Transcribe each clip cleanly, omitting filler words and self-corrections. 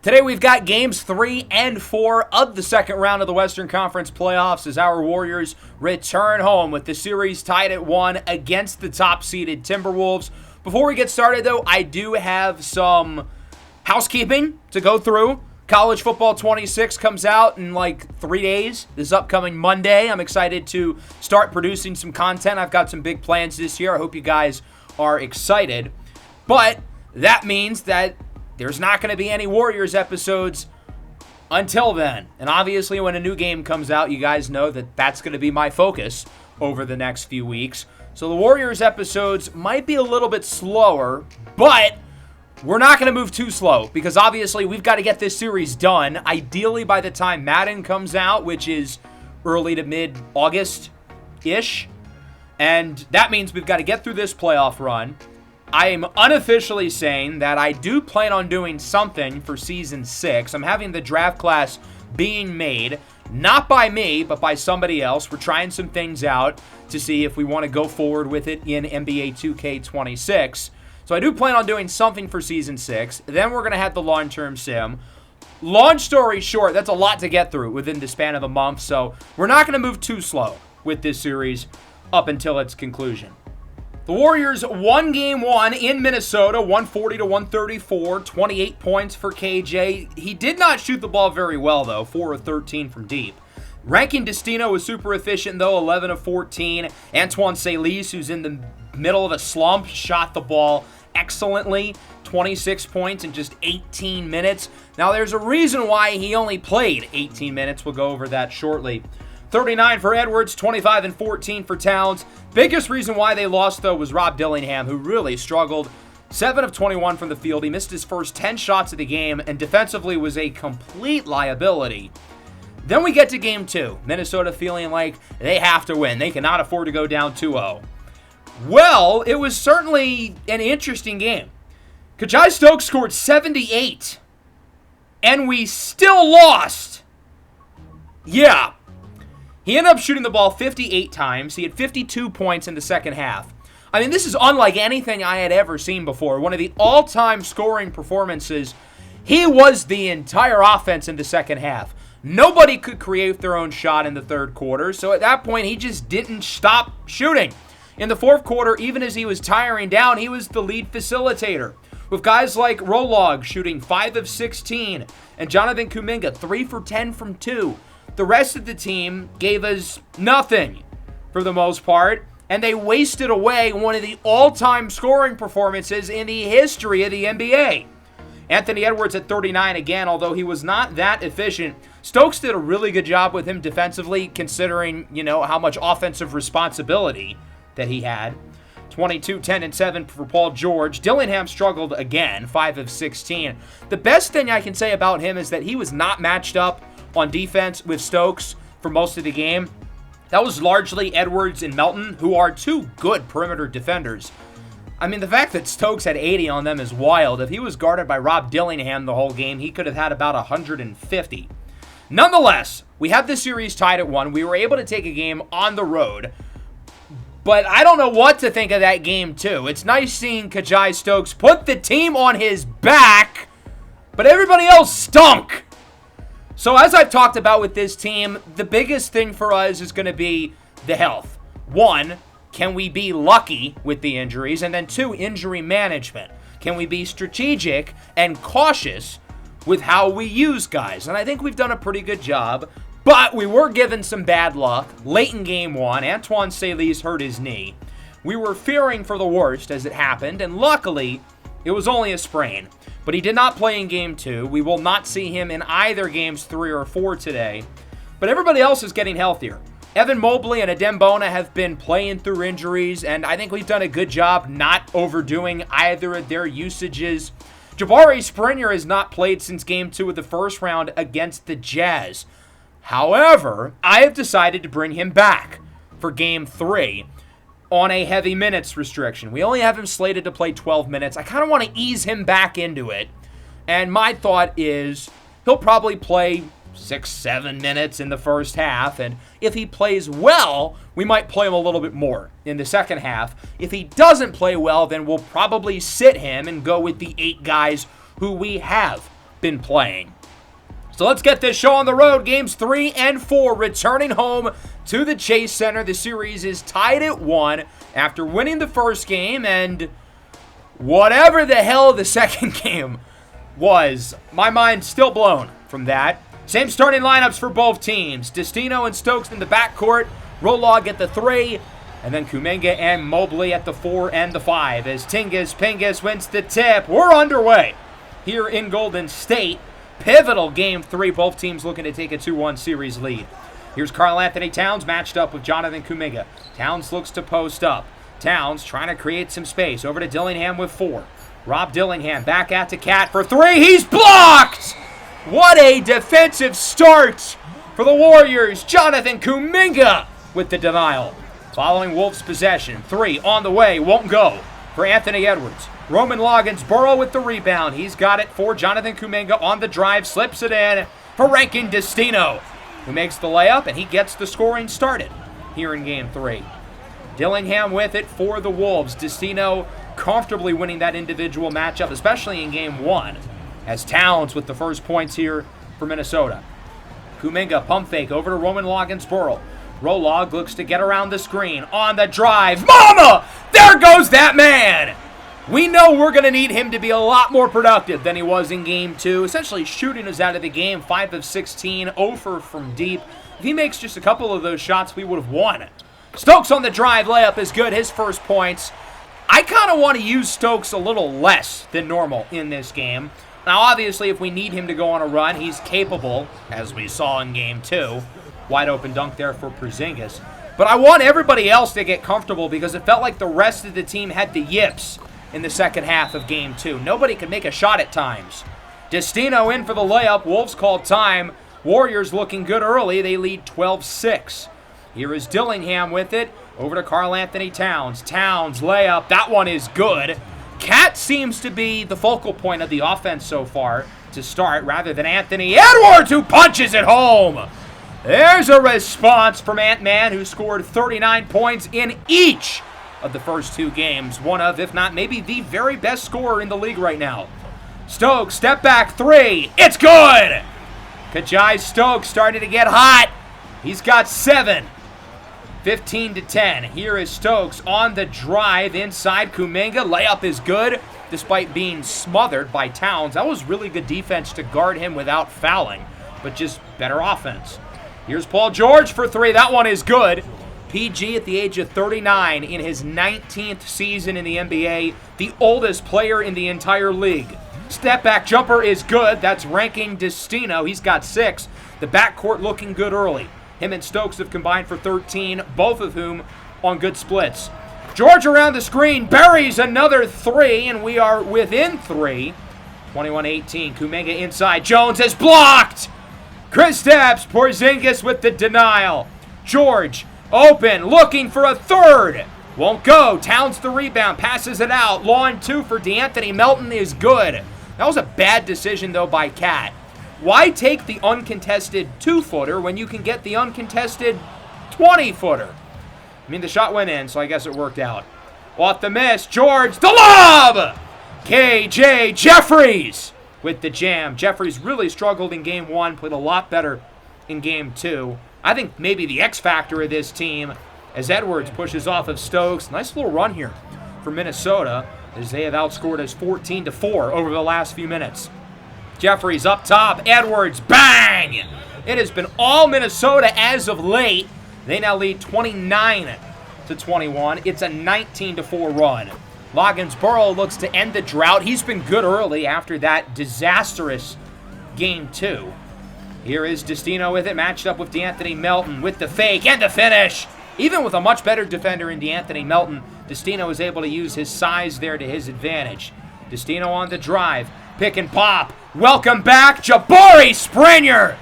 Today we've got games 3 and 4 of the second round of the Western Conference playoffs as our Warriors return home with the series tied at 1 against the top-seeded Timberwolves. Before we get started, though, I do have some housekeeping to go through. College Football 26 comes out in like 3 days, this upcoming Monday. I'm excited to start producing some content. I've got some big plans this year. I hope you guys are excited. But that means that there's not going to be any Warriors episodes until then. And obviously when a new game comes out, you guys know that that's going to be my focus over the next few weeks. So the Warriors episodes might be a little bit slower, but we're not going to move too slow because obviously we've got to get this series done, ideally by the time Madden comes out, which is early to mid-August-ish. And that means we've got to get through this playoff run. I am unofficially saying that I do plan on doing something for Season 6. I'm having the draft class being made, not by me, but by somebody else. We're trying some things out to see if we want to go forward with it in NBA 2K26. So I do plan on doing something for Season 6. Then we're going to have the long-term sim. Long story short, that's a lot to get through within the span of a month, so we're not going to move too slow with this series up until its conclusion. The Warriors won Game 1 in Minnesota, 140-134, 28 points for KJ. He did not shoot the ball very well, though, 4 of 13 from deep. Rankin Destino was super efficient, though, 11 of 14. Antoine Salis, who's in the middle of a slump, shot the ball excellently, 26 points in just 18 minutes. Now, there's a reason why he only played 18 minutes. We'll go over that shortly. 39 for Edwards, 25 and 14 for Towns. Biggest reason why they lost, though, was Rob Dillingham, who really struggled. 7 of 21 from the field. He missed his first 10 shots of the game and defensively was a complete liability. Then we get to Game 2. Minnesota feeling like they have to win. They cannot afford to go down 2-0. Well, it was certainly an interesting game. Kajhi Stokes scored 78, and we still lost. Yeah. He ended up shooting the ball 58 times. He had 52 points in the second half. I mean, this is unlike anything I had ever seen before. One of the all-time scoring performances. He was the entire offense in the second half. Nobody could create their own shot in the third quarter, so at that point, he just didn't stop shooting. In the fourth quarter, even as he was tiring down, he was the lead facilitator, with guys like Rolog shooting 5 of 16, and Jonathan Kuminga 3 for 10 from 2. The rest of the team gave us nothing for the most part, and they wasted away one of the all-time scoring performances in the history of the NBA. Anthony Edwards at 39 again, although he was not that efficient. Stokes did a really good job with him defensively, considering, how much offensive responsibility that he had. 22, 10, and 7 for Paul George. Dillingham struggled again, 5 of 16. The best thing I can say about him is that he was not matched up on defense with Stokes for most of the game. That was largely Edwards and Melton, who are two good perimeter defenders. I mean, the fact that Stokes had 80 on them is wild. If he was guarded by Rob Dillingham the whole game, he could have had about 150. Nonetheless, we have this series tied at 1. We were able to take a game on the road. But I don't know what to think of that game, too. It's nice seeing Kajhi Stokes put the team on his back, but everybody else stunk. So as I've talked about with this team, the biggest thing for us is going to be the health. 1, can we be lucky with the injuries? And then 2, injury management. Can we be strategic and cautious with how we use guys? And I think we've done a pretty good job. But we were given some bad luck late in Game 1. Antoine Salis hurt his knee. We were fearing for the worst as it happened, and luckily, it was only a sprain. But he did not play in Game 2. We will not see him in either Games 3 or 4 today. But everybody else is getting healthier. Evan Mobley and Adem Bona have been playing through injuries, and I think we've done a good job not overdoing either of their usages. Jabari Springer has not played since Game 2 of the first round against the Jazz. However, I have decided to bring him back for Game 3 on a heavy minutes restriction. We only have him slated to play 12 minutes. I kind of want to ease him back into it. And my thought is he'll probably play 6-7 minutes in the first half. And if he plays well, we might play him a little bit more in the second half. If he doesn't play well, then we'll probably sit him and go with the 8 guys who we have been playing. So let's get this show on the road. Games 3 and 4 returning home to the Chase Center. The series is tied at 1 after winning the first game, and whatever the hell the second game was, my mind's still blown from that. Same starting lineups for both teams. Destino and Stokes in the backcourt. Rolog at the 3. And then Kuminga and Mobley at the 4 and the 5. As Pingus wins the tip. We're underway here in Golden State. Pivotal Game 3. Both teams looking to take a 2-1 series lead. Here's Karl-Anthony Towns matched up with Jonathan Kuminga. Towns looks to post up. Towns trying to create some space. Over to Dillingham with 4. Rob Dillingham back out to Cat for 3. He's blocked! What a defensive start for the Warriors. Jonathan Kuminga with the denial. Following Wolves' possession. 3 on the way. Won't go for Anthony Edwards. Roman Loggins-Burrow with the rebound. He's got it for Jonathan Kuminga on the drive. Slips it in for Rankin Destino, who makes the layup, and he gets the scoring started here in Game 3. Dillingham with it for the Wolves. Destino comfortably winning that individual matchup, especially in Game 1, as Towns with the first points here for Minnesota. Kuminga pump fake over to Roman Loggins-Burrow. Rolog looks to get around the screen. On the drive. Mama! There goes that man! We know we're going to need him to be a lot more productive than he was in Game 2. Essentially shooting us out of the game. 5 of 16. 0 from deep. If he makes just a couple of those shots, we would have won it. Stokes on the drive. Layup is good. His first points. I kind of want to use Stokes a little less than normal in this game. Now, obviously, if we need him to go on a run, he's capable, as we saw in Game 2. Wide open dunk there for Porzingis. But I want everybody else to get comfortable because it felt like the rest of the team had the yips in the second half of Game 2. Nobody could make a shot at times. Destino in for the layup. Wolves called time. Warriors looking good early. They lead 12-6. Here is Dillingham with it. Over to Karl-Anthony Towns. Towns layup. That one is good. Cat seems to be the focal point of the offense so far to start, rather than Anthony Edwards, who punches it home. There's a response from Ant-Man, who scored 39 points in each of the first 2 games. One of, if not maybe the very best scorer in the league right now. Stokes, step back 3. It's good! Kajai Stokes starting to get hot. He's got 7. 15-10. Here is Stokes on the drive inside Kuminga. Layup is good, despite being smothered by Towns. That was really good defense to guard him without fouling, but just better offense. Here's Paul George for 3. That one is good. PG at the age of 39 in his 19th season in the NBA, the oldest player in the entire league. Step back jumper is good. That's Rankin Destino. He's got 6. The backcourt looking good early. Him and Stokes have combined for 13, both of whom on good splits. George around the screen, buries another 3, and we are within 3. 21-18, Kuminga inside. Jones is blocked! Kristaps Porzingis with the denial. George open, looking for a 3rd. Won't go. Towns the rebound, passes it out. Lawn 2 for DeAnthony Melton is good. That was a bad decision, though, by Cat. Why take the uncontested 2-footer when you can get the uncontested 20-footer? I mean, the shot went in, so I guess it worked out. Off the miss, George, the lob! KJ Jeffries with the jam. Jeffries really struggled in Game 1, played a lot better in Game 2. I think maybe the X factor of this team as Edwards pushes off of Stokes. Nice little run here for Minnesota as they have outscored us 14-4 over the last few minutes. Jeffries up top. Edwards, bang! It has been all Minnesota as of late. They now lead 29-21. It's a 19-4 run. Loggins-Burrow looks to end the drought. He's been good early after that disastrous Game 2. Here is Destino with it, matched up with DeAnthony Melton with the fake and the finish. Even with a much better defender in DeAnthony Melton, Destino is able to use his size there to his advantage. Destino on the drive. Pick and pop. Welcome back, Jabari Springer.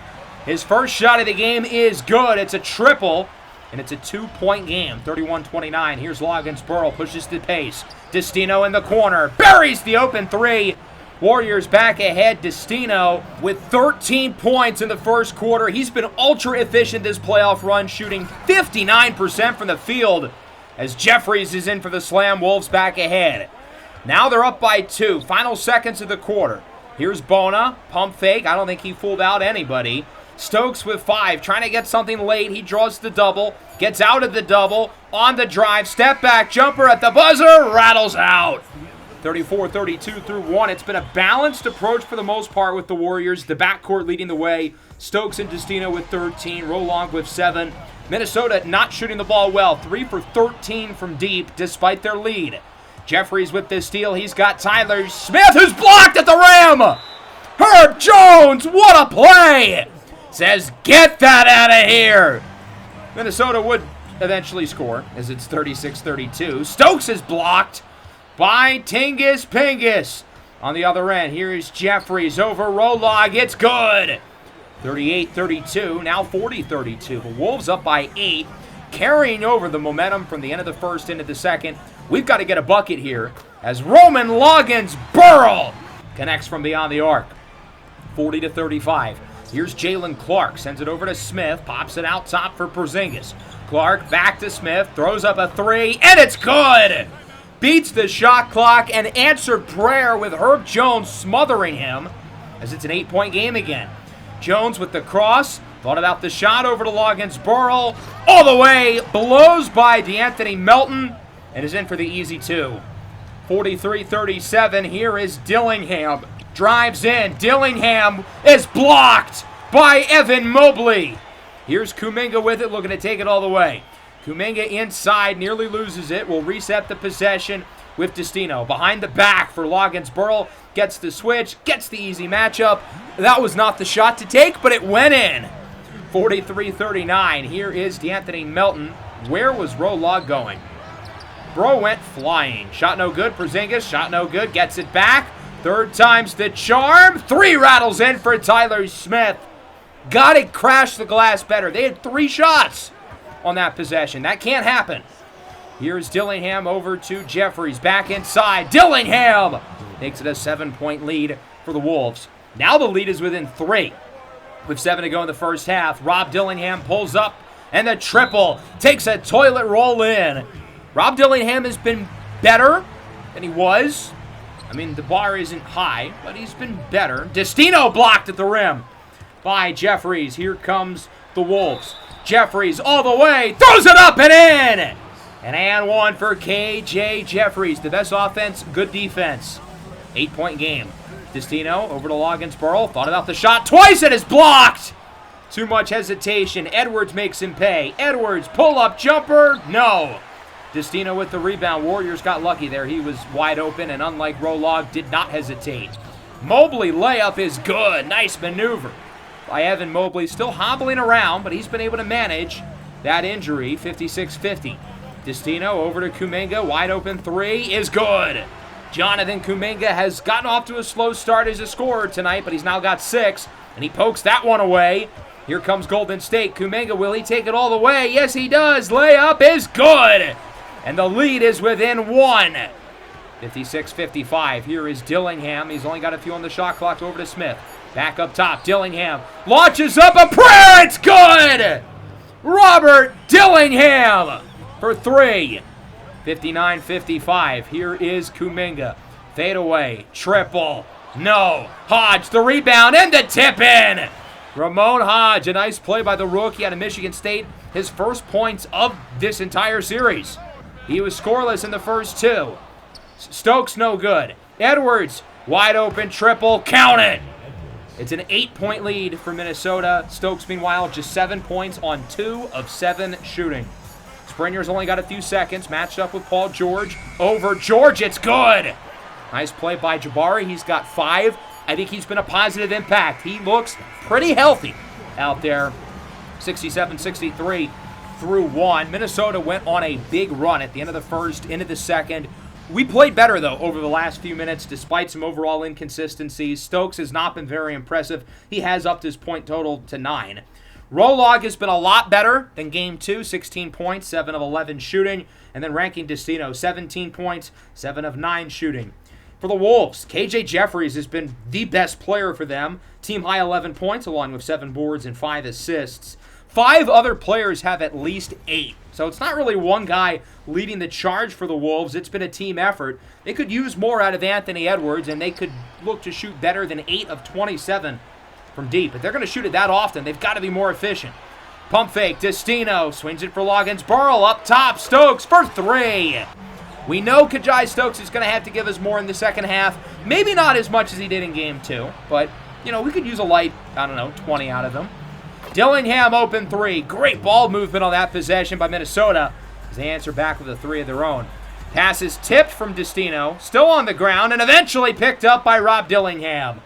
His first shot of the game is good. It's a triple, and it's a 2-point game, 31-29. Here's Loggins-Burrow, pushes the pace. Destino in the corner, buries the open 3. Warriors back ahead. Destino with 13 points in the first quarter. He's been ultra efficient this playoff run, shooting 59% from the field as Jeffries is in for the slam. Wolves back ahead. Now they're up by 2. Final seconds of the quarter. Here's Bona, pump fake. I don't think he fooled out anybody. Stokes with 5, trying to get something late. He draws the double, gets out of the double, on the drive, step back, jumper at the buzzer, rattles out. 34-32 through 1. It's been a balanced approach for the most part with the Warriors. The backcourt leading the way. Stokes and Destino with 13, Rolong with 7. Minnesota not shooting the ball well, 3 for 13 from deep despite their lead. Jeffries with the steal. He's got Tyler Smith, who's blocked at the rim. Herb Jones, what a play! Says, get that out of here. Minnesota would eventually score as it's 36-32. Stokes is blocked by Tingus Pingus. On the other end, here is Jeffries over Rolog. It's good. 38-32, now 40-32. The Wolves up by 8, carrying over the momentum from the end of the first into the second. We've got to get a bucket here as Roman Loggins Burl connects from beyond the arc. 40-35. Here's Jalen Clark, sends it over to Smith, pops it out top for Porzingis. Clark back to Smith, throws up a 3, and it's good! Beats the shot clock and answered prayer with Herb Jones smothering him as it's an 8-point game again. Jones with the cross, thought about the shot over to Loggins Burl, all the way, blows by DeAnthony Melton, and is in for the easy 2. 43-37, here is Dillingham. Drives in. Dillingham is blocked by Evan Mobley. Here's Kuminga with it, looking to take it all the way. Kuminga inside, nearly loses it. Will reset the possession with Destino. Behind the back for Loggins Burl. Gets the switch, gets the easy matchup. That was not the shot to take, but it went in. 43-39. Here is DeAnthony Melton. Where was Rolog going? Bro went flying. Shot no good. Porzingis, shot no good. Gets it back. Third time's the charm. 3 rattles in for Tyler Smith. Got to crash the glass better. They had 3 shots on that possession. That can't happen. Here's Dillingham over to Jeffries. Back inside. Dillingham makes it a 7-point lead for the Wolves. Now the lead is within 3. With 7 to go in the first half. Rob Dillingham pulls up. And the triple takes a toilet roll in. Rob Dillingham has been better than he was. I mean, the bar isn't high, but he's been better. Destino blocked at the rim by Jeffries. Here comes the Wolves. Jeffries all the way, throws it up and in! And 1 for KJ Jeffries. The best offense, good defense. 8-point game. Destino over to Loggins Burl. Thought about the shot twice, and is blocked! Too much hesitation. Edwards makes him pay. Edwards, pull-up jumper, no. Destino with the rebound. Warriors got lucky there. He was wide open, and unlike Rolog, did not hesitate. Mobley layup is good. Nice maneuver by Evan Mobley. Still hobbling around, but he's been able to manage that injury. 56-50. Destino over to Kuminga. Wide open 3 is good. Jonathan Kuminga has gotten off to a slow start as a scorer tonight, but he's now got 6, and he pokes that one away. Here comes Golden State. Kuminga, will he take it all the way? Yes, he does. Layup is good. And the lead is within 1. 56-55. Here is Dillingham. He's only got a few on the shot clock. Over to Smith. Back up top. Dillingham launches up a prayer. It's good. Robert Dillingham for 3. 59-55. Here is Kuminga. Fade away. Triple. No. Hodge the rebound and the tip in. Ramon Hodge. A nice play by the rookie out of Michigan State. His first points of this entire series. He was scoreless in the first 2. Stokes no good. Edwards, wide open triple, count it. It's an 8-point lead for Minnesota. Stokes, meanwhile, just 7 points on 2 of 7 shooting. Springer's only got a few seconds, matched up with Paul George. Over George, it's good. Nice play by Jabari. He's got 5. I think he's been a positive impact. He looks pretty healthy out there. 67-63. Through 1. Minnesota went on a big run at the end of the first, into the second. We played better, though, over the last few minutes, despite some overall inconsistencies. Stokes has not been very impressive. He has upped his point total to 9. Rolog has been a lot better than Game 2, 16 points, 7 of 11 shooting. And then ranking Destino, 17 points, 7 of 9 shooting. For the Wolves, KJ Jeffries has been the best player for them. Team high 11 points, along with 7 boards and 5 assists. 5 other players have at least 8. So it's not really one guy leading the charge for the Wolves. It's been a team effort. They could use more out of Anthony Edwards, and they could look to shoot better than 8 of 27 from deep. But they're going to shoot it that often. They've got to be more efficient. Pump fake, Destino swings it for Loggins-Burrell up top. Stokes for 3. We know Kajai Stokes is going to have to give us more in the second half. Maybe not as much as he did in game 2, but, we could use a light, 20 out of him. Dillingham open 3. Great ball movement on that possession by Minnesota as they answer back with a 3 of their own. Pass is tipped from Destino, still on the ground, and eventually picked up by Rob Dillingham.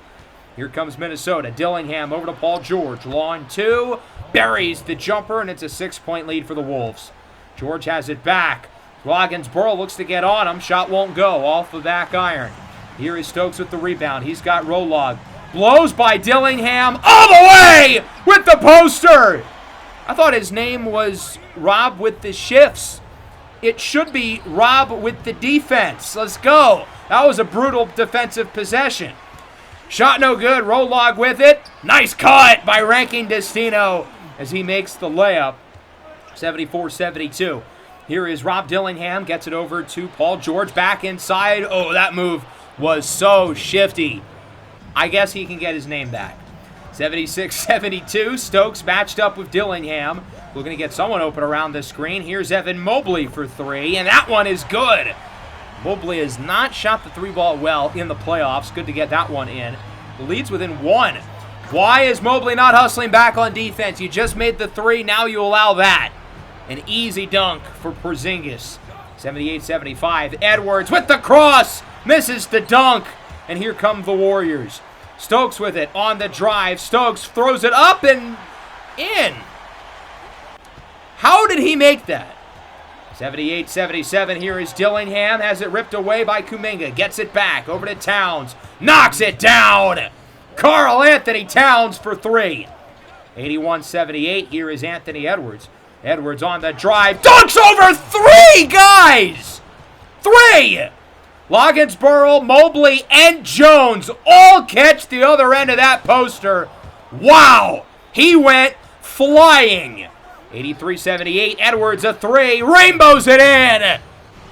Here comes Minnesota. Dillingham over to Paul George. Long 2. Buries the jumper, and it's a 6-point lead for the Wolves. George has it back. Loggins-Burrell looks to get on him. Shot won't go. Off the back iron. Here is Stokes with the rebound. He's got Rolog. Blows by Dillingham all the way with the poster. I thought his name was Rob with the shifts. It should be Rob with the defense. Let's go. That was a brutal defensive possession. Shot no good. Rolog with it. Nice cut by Ranking Destino as he makes the layup. 74-72. Here is Rob Dillingham. Gets it over to Paul George. Back inside. Oh, that move was so shifty. I guess he can get his name back. 76-72. Stokes matched up with Dillingham. Looking to get someone open around the screen. Here's Evan Mobley for 3, and that one is good. Mobley has not shot the 3-ball well in the playoffs. Good to get that one in. The lead's within 1. Why is Mobley not hustling back on defense? You just made the 3, now you allow that. An easy dunk for Porzingis. 78-75. Edwards with the cross. Misses the dunk. And here come the Warriors. Stokes with it on the drive. Stokes throws it up and in. How did he make that? 78-77. Here is Dillingham. Has it ripped away by Kuminga. Gets it back. Over to Towns. Knocks it down. Karl Anthony Towns for 3. 81-78. Here is Anthony Edwards. Edwards on the drive. Dunks over 3 guys. 3. Loggins-Burrell, Mobley, and Jones all catch the other end of that poster. Wow. He went flying. 83-78. Edwards a 3. Rainbows it in.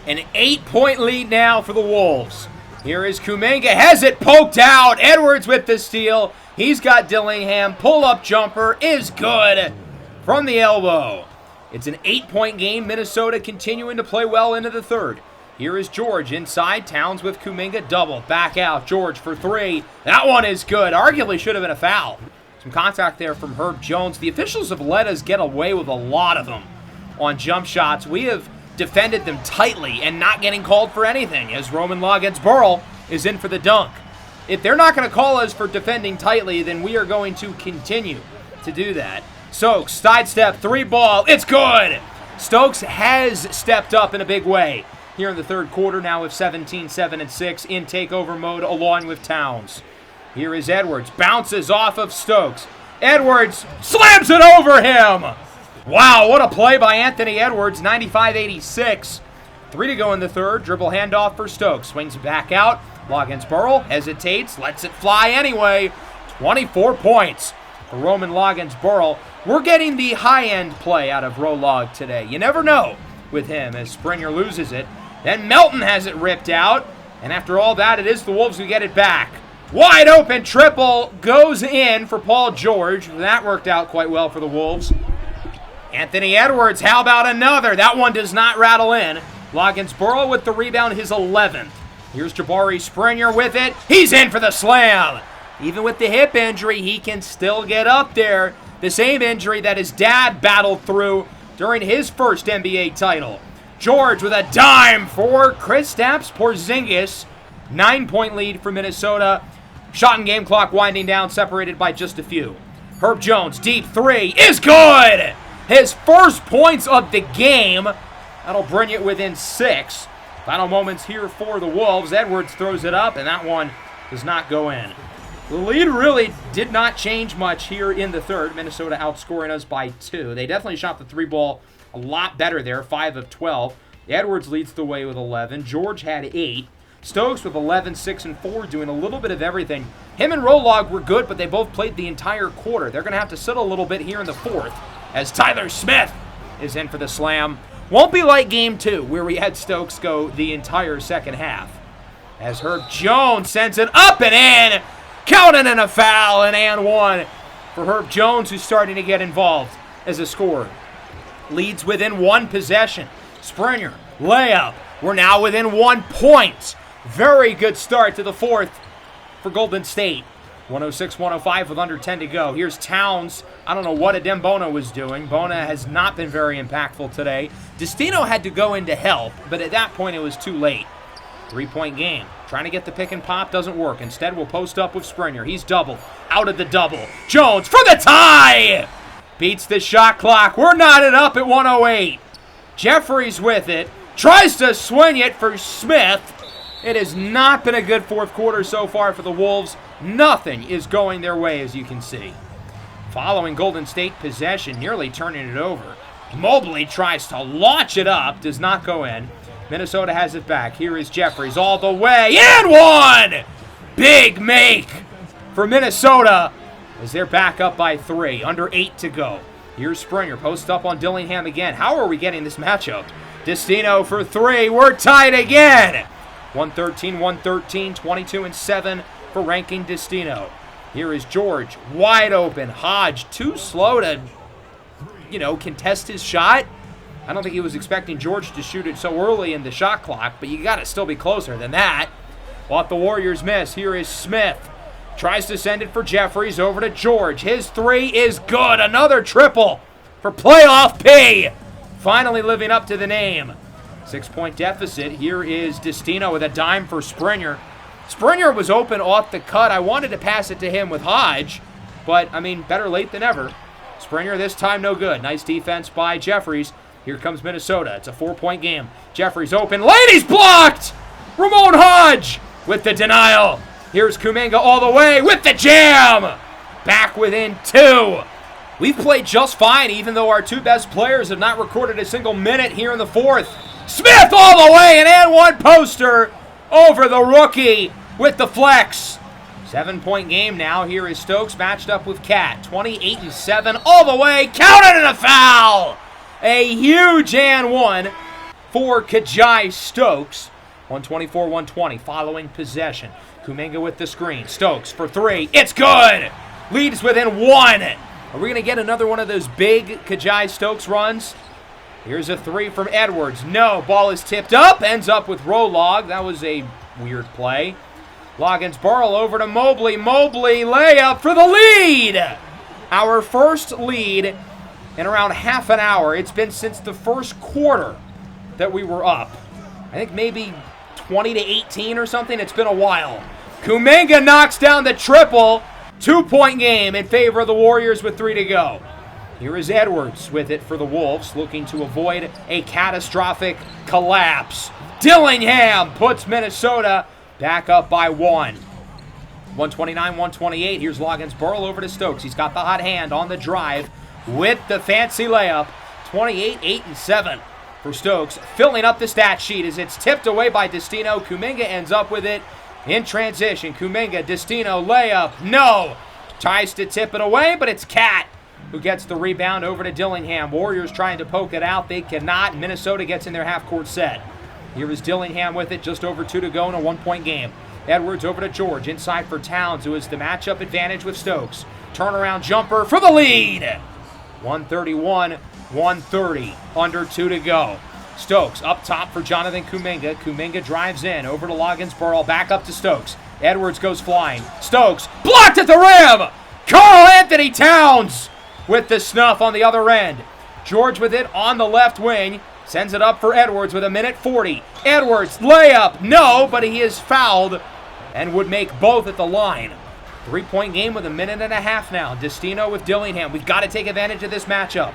An 8-point lead now for the Wolves. Here is Kuminga. Has it poked out. Edwards with the steal. He's got Dillingham. Pull-up jumper is good from the elbow. It's an 8-point game. Minnesota continuing to play well into the third. Here is George inside. Towns with Kuminga. Double. Back out. George for 3. That one is good. Arguably should have been a foul. Some contact there from Herb Jones. The officials have let us get away with a lot of them on jump shots. We have defended them tightly and not getting called for anything as Roman Loggins-Burrell is in for the dunk. If they're not going to call us for defending tightly, then we are going to continue to do that. Stokes, sidestep, 3-ball. It's good. Stokes has stepped up in a big way here in the third quarter, now with 17-7-6 in takeover mode along with Towns. Here is Edwards. Bounces off of Stokes. Edwards slams it over him. Wow, what a play by Anthony Edwards. 95-86. 3 to go in the third. Dribble handoff for Stokes. Swings it back out. Loggins-Burrell hesitates. Lets it fly anyway. 24 points for Roman Loggins-Burrell. We're getting the high-end play out of Rolog today. You never know with him as Springer loses it. Then Melton has it ripped out. And after all that, it is the Wolves who get it back. Wide open triple goes in for Paul George. That worked out quite well for the Wolves. Anthony Edwards, how about another? That one does not rattle in. Loggins-Burrell with the rebound, his 11th. Here's Jabari Springer with it. He's in for the slam. Even with the hip injury, he can still get up there. The same injury that his dad battled through during his first NBA title. George with a dime for Kristaps Porzingis. 9-point lead for Minnesota. Shot and game clock winding down, separated by just a few. Herb Jones, deep 3 is good. His first points of the game. That'll bring it within 6. Final moments here for the Wolves. Edwards throws it up, and that one does not go in. The lead really did not change much here in the third. Minnesota outscoring us by 2. They definitely shot the 3-ball a lot better there, 5 of 12. Edwards leads the way with 11. George had 8. Stokes with 11, 6, and 4, doing a little bit of everything. Him and Rolog were good, but they both played the entire quarter. They're going to have to sit a little bit here in the fourth. as Tyler Smith is in for the slam. Won't be like game 2, where we had Stokes go the entire second half. As Herb Jones sends it up and in. Counting in a foul, and 1 for Herb Jones, who's starting to get involved as a scorer. Leads within 1 possession. Springer, layup. We're now within 1 point. Very good start to the fourth for Golden State. 106-105 with under 10 to go. Here's Towns. I don't know what Adem Bona was doing. Bona has not been very impactful today. Destino had to go in to help, but at that point it was too late. 3-point game. Trying to get the pick and pop doesn't work. Instead, we'll post up with Springer. He's doubled. Out of the double. Jones for the tie! Beats the shot clock. We're knotted up at 108. Jeffries with it. Tries to swing it for Smith. It has not been a good fourth quarter so far for the Wolves. Nothing is going their way, as you can see. Following Golden State possession, nearly turning it over. Mobley tries to launch it up. Does not go in. Minnesota has it back. Here is Jeffries all the way. And 1! Big make for Minnesota as they're back up by 3. Under 8 to go. Here's Springer. Post up on Dillingham again. How are we getting this matchup? Destino for 3. We're tied again. 113, 22-7 for ranking Destino. Here is George. Wide open. Hodge too slow to, contest his shot. I don't think he was expecting George to shoot it so early in the shot clock, but you got to still be closer than that. What the Warriors miss. Here is Smith. Tries to send it for Jeffries over to George. His 3 is good. Another triple for playoff P. Finally living up to the name. 6-point deficit. Here is Destino with a dime for Springer. Springer was open off the cut. I wanted to pass it to him with Hodge, but, better late than ever. Springer this time no good. Nice defense by Jeffries. Here comes Minnesota. It's a 4-point game. Jeffries open. Lady's blocked! Ramon Hodge with the denial. Here's Kuminga all the way with the jam. Back within 2. We've played just fine, even though our 2 best players have not recorded a single minute here in the fourth. Smith all the way, and 1 poster over the rookie with the flex. 7-point game now. Here is Stokes matched up with Cat. 28-7 all the way. Counted in a foul. A huge and 1 for Kajai Stokes. 124-120 following possession. Kuminga with the screen. Stokes for 3. It's good. Leads within 1. Are we going to get another one of those big Kajai Stokes runs? Here's a 3 from Edwards. No. Ball is tipped up. Ends up with Rolog. That was a weird play. Loggins Burl over to Mobley. Mobley layup for the lead. Our first lead in around half an hour. It's been since the first quarter that we were up. I think maybe 20-18 or something. It's been a while. Kuminga knocks down the triple. 2-point game in favor of the Warriors with 3 to go. Here is Edwards with it for the Wolves, looking to avoid a catastrophic collapse. Dillingham puts Minnesota back up by 1. 129-128. Here's Loggins Burl over to Stokes. He's got the hot hand on the drive with the fancy layup. 28-8-7 for Stokes. Filling up the stat sheet as it's tipped away by Destino. Kuminga ends up with it in transition. Kuminga, Destino, layup. No. Tries to tip it away, but it's Cat who gets the rebound over to Dillingham. Warriors trying to poke it out. They cannot. Minnesota gets in their half-court set. Here is Dillingham with it. Just over 2 to go in a 1-point game. Edwards over to George. Inside for Towns, who has the matchup advantage with Stokes. Turnaround jumper for the lead. 131-130. Under 2 to go. Stokes up top for Jonathan Kuminga. Kuminga drives in over to Loggins Burl. Back up to Stokes. Edwards goes flying. Stokes blocked at the rim. Karl Anthony Towns with the snuff on the other end. George with it on the left wing. Sends it up for Edwards with 1:40. Edwards, layup, no, but he is fouled and would make both at the line. 3-point game with 1.5 minutes now. Destino with Dillingham. We've got to take advantage of this matchup.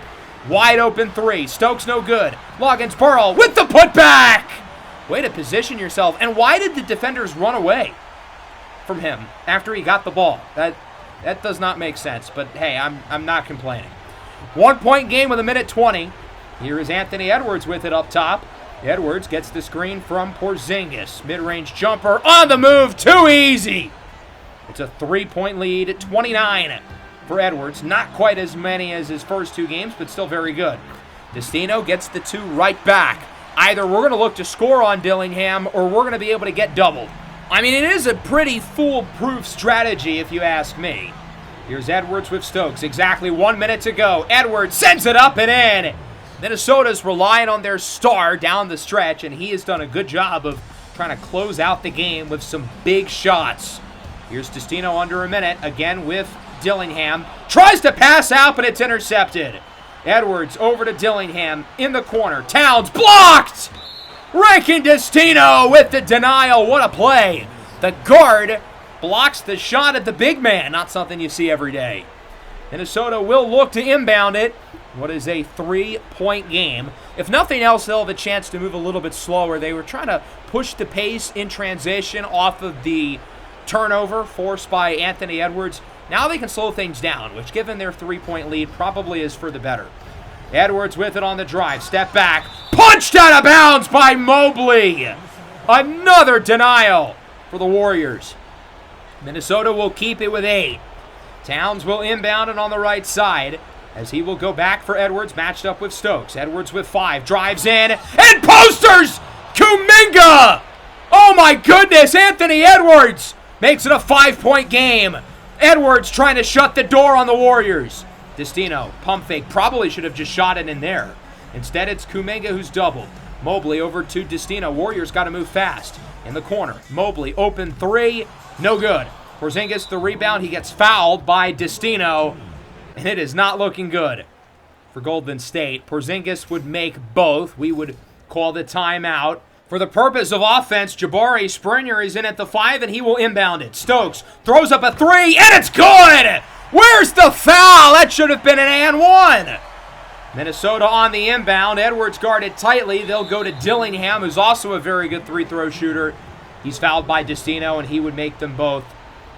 Wide open 3. Stokes no good. Loggins Burl with the putback. Way to position yourself. And why did the defenders run away from him after he got the ball? That does not make sense, but hey, I'm not complaining. 1-point game with 1:20. Here is Anthony Edwards with it up top. Edwards gets the screen from Porzingis. Mid-range jumper on the move. Too easy. It's a 3-point lead. 29 for Edwards. Not quite as many as his first 2 games, but still very good. Destino gets the 2 right back. Either we're going to look to score on Dillingham or we're going to be able to get doubled. I mean, it is a pretty foolproof strategy if you ask me. Here's Edwards with Stokes. Exactly 1 minute to go. Edwards sends it up and in. Minnesota's relying on their star down the stretch, and he has done a good job of trying to close out the game with some big shots. Here's Destino under a minute, again with Dillingham. Tries to pass out, but it's intercepted. Edwards over to Dillingham in the corner. Towns blocked! Rankin Destino with the denial. What a play. The guard blocks the shot at the big man. Not something you see every day. Minnesota will look to inbound it. What is a 3-point game. If nothing else, they'll have a chance to move a little bit slower. They were trying to push the pace in transition off of the turnover forced by Anthony Edwards. Now they can slow things down, which given their 3-point lead probably is for the better. Edwards with it on the drive. Step back. Punched out of bounds by Mobley. Another denial for the Warriors. Minnesota will keep it with 8. Towns will inbound it on the right side as he will go back for Edwards, matched up with Stokes. Edwards with 5, drives in, and posters! Kuminga! Oh my goodness, Anthony Edwards makes it a 5-point game. Edwards trying to shut the door on the Warriors. Destino, pump fake, probably should have just shot it in there. Instead, it's Kuminga who's doubled. Mobley over to Destino. Warriors got to move fast. In the corner, Mobley, open 3, no good. Porzingis, the rebound, he gets fouled by Destino, and it is not looking good for Golden State. Porzingis would make both. We would call the timeout. For the purpose of offense, Jabari Springer is in at the 5, and he will inbound it. Stokes throws up a 3, and it's good! Where's the foul? That should have been an and 1. Minnesota on the inbound. Edwards guarded tightly. They'll go to Dillingham, who's also a very good 3-throw shooter. He's fouled by Destino, and he would make them both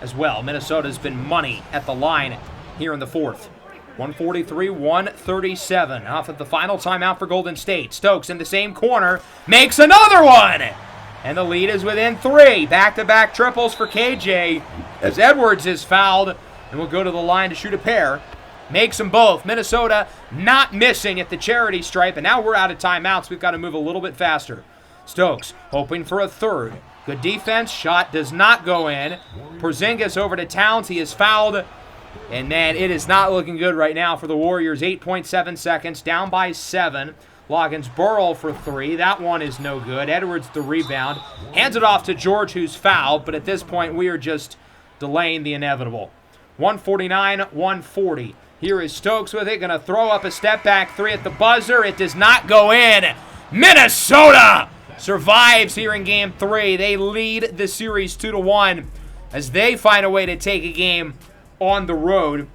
as well. Minnesota's been money at the line here in the 4th. 143-137 off of the final timeout for Golden State. Stokes in the same corner makes another one, and the lead is within 3. Back-to-back triples for KJ as Edwards is fouled and will go to the line to shoot a pair. Makes them both. Minnesota not missing at the charity stripe, and now we're out of timeouts. We've got to move a little bit faster. Stokes hoping for a 3rd. Good defense. Shot does not go in. Porzingis over to Towns. He is fouled. And, man, it is not looking good right now for the Warriors. 8.7 seconds, down by 7. Loggins Burrell for 3. That one is no good. Edwards the rebound. Hands it off to George, who's fouled. But at this point, we are just delaying the inevitable. 149-140. Here is Stokes with it. Going to throw up a step-back 3 at the buzzer. It does not go in. Minnesota survives here in Game 3. They lead the series 2-1 as they find a way to take a game on the road.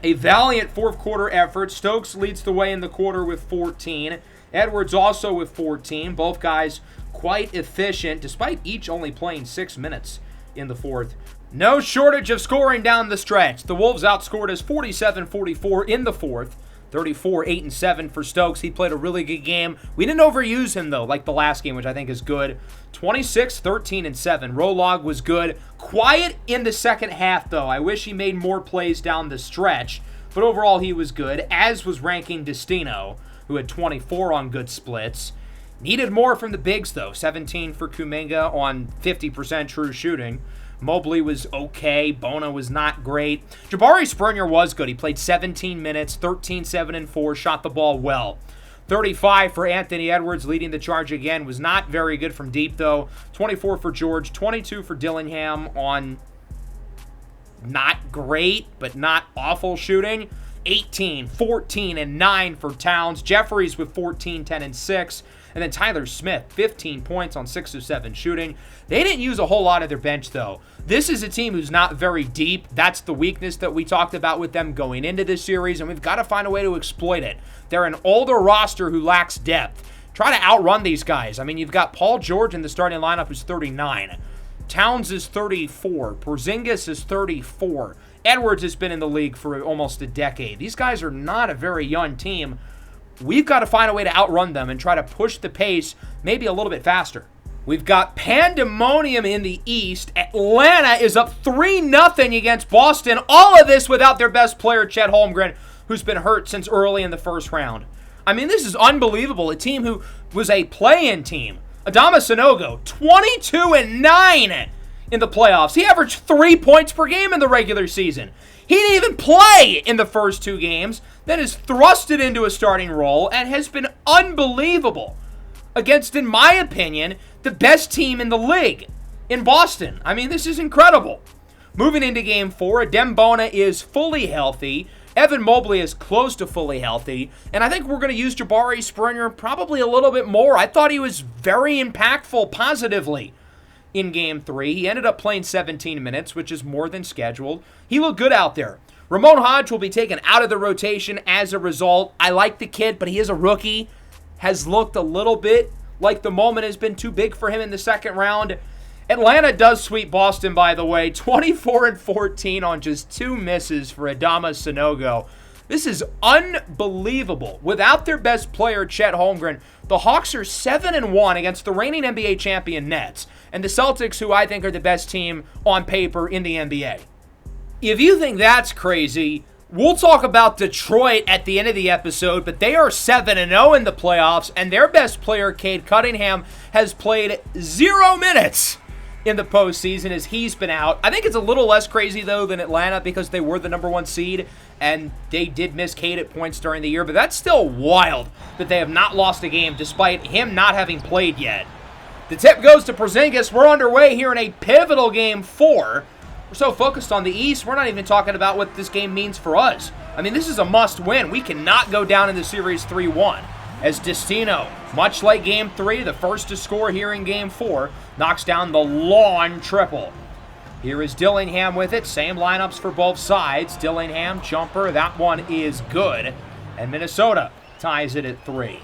A valiant fourth-quarter effort. Stokes leads the way in the quarter with 14. Edwards also with 14. Both guys quite efficient, despite each only playing 6 minutes in the 4th. No shortage of scoring down the stretch. The Wolves outscored us 47-44 in the 4th. 34-8-7 for Stokes. He played a really good game. We didn't overuse him, though, like the last game, which I think is good. 26-13-7. Rolog was good. Quiet in the second half, though. I wish he made more plays down the stretch. But overall, he was good, as was Rankin Destino, who had 24 on good splits. Needed more from the bigs, though. 17 for Kuminga on 50% true shooting. Mobley was okay. Bona was not great. Jabari Springer was good. He played 17 minutes, 13, 7, and 4, shot the ball well. 35 for Anthony Edwards, leading the charge again. Was not very good from deep, though. 24 for George, 22 for Dillingham on not great, but not awful shooting. 18, 14, and 9 for Towns. Jeffries with 14, 10, and 6. And then Tyler Smith, 15 points on 6 of 7 shooting. They didn't use a whole lot of their bench, though. This is a team who's not very deep. That's the weakness that we talked about with them going into this series, and we've got to find a way to exploit it. They're an older roster who lacks depth. Try to outrun these guys. I mean, you've got Paul George in the starting lineup who's 39. Towns is 34. Porzingis is 34. Edwards has been in the league for almost a decade. These guys are not a very young team. We've got to find a way to outrun them and try to push the pace maybe a little bit faster. We've got pandemonium in the East. Atlanta is up 3-0 against Boston. All of this without their best player, Chet Holmgren, who's been hurt since early in the first round. I mean, this is unbelievable. A team who was a play-in team. Adama Sanogo, 22-9 in the playoffs. He averaged 3 points per game in the regular season. He didn't even play in the first 2 games, then is thrusted into a starting role and has been unbelievable against, in my opinion, the best team in the league in Boston. I mean, this is incredible. Moving into Game 4, Adem Bona is fully healthy. Evan Mobley is close to fully healthy. And I think we're going to use Jabari Springer probably a little bit more. I thought he was very impactful positively in Game 3. He ended up playing 17 minutes, which is more than scheduled. He looked good out there. Ramon Hodge will be taken out of the rotation as a result. I like the kid, but he is a rookie. Has looked a little bit like the moment has been too big for him in the second round. Atlanta does sweep Boston, by the way, 24-14 on just 2 misses for Adama Sanogo. This is unbelievable. Without their best player, Chet Holmgren, the Hawks are 7-1 against the reigning NBA champion Nets, and the Celtics, who I think are the best team on paper in the NBA. If you think that's crazy, we'll talk about Detroit at the end of the episode, but they are 7-0 in the playoffs, and their best player, Cade Cunningham, has played 0 minutes in the postseason as he's been out. I think it's a little less crazy, though, than Atlanta because they were the number 1 seed, and they did miss Cade at points during the year, but that's still wild that they have not lost a game despite him not having played yet. The tip goes to Porzingis. We're underway here in a pivotal Game 4. We're so focused on the East, we're not even talking about what this game means for us. I mean, this is a must-win. We cannot go down in the series 3-1. As Destino, much like Game 3, the first to score here in Game 4, knocks down the long triple. Here is Dillingham with it. Same lineups for both sides. Dillingham, jumper, that one is good. And Minnesota ties it at 3.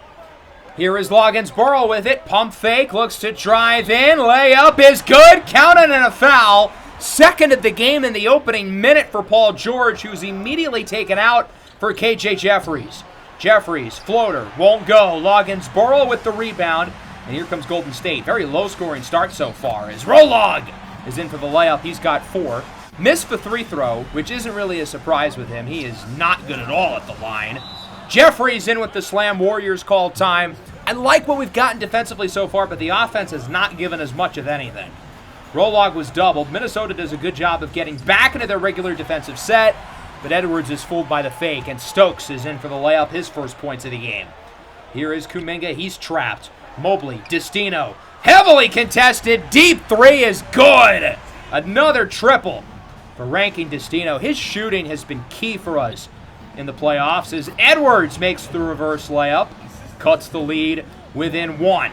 Here is Loggins-Burrow with it. Pump fake, looks to drive in. Layup is good. Counted and a foul. Second of the game in the opening minute for Paul George, who's immediately taken out for KJ Jeffries. Jeffries, floater, won't go. Loggins-Burrow with the rebound. And here comes Golden State. Very low-scoring start so far as Rolog is in for the layup. He's got 4. Missed the 3 throw, which isn't really a surprise with him. He is not good at all at the line. Jeffries in with the slam. Warriors call time. I like what we've gotten defensively so far, but the offense has not given us much of anything. Rolog was doubled. Minnesota does a good job of getting back into their regular defensive set, but Edwards is fooled by the fake, and Stokes is in for the layup, his first points of the game. Here is Kuminga. He's trapped. Mobley, Destino, heavily contested. Deep 3 is good. Another triple for Ranking Destino. His shooting has been key for us in the playoffs as Edwards makes the reverse layup, cuts the lead within 1.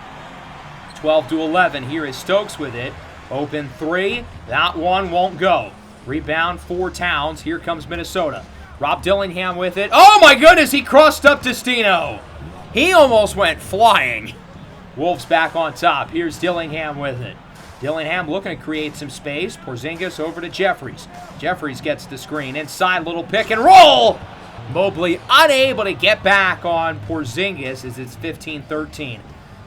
12-11. Here is Stokes with it. Open 3. That one won't go. Rebound for Towns. Here comes Minnesota. Rob Dillingham with it. Oh my goodness, he crossed up Destino. He almost went flying. Wolves back on top. Here's Dillingham with it. Dillingham looking to create some space. Porzingis over to Jeffries. Jeffries gets the screen. Inside, little pick and roll. Mobley unable to get back on Porzingis as it's 15-13.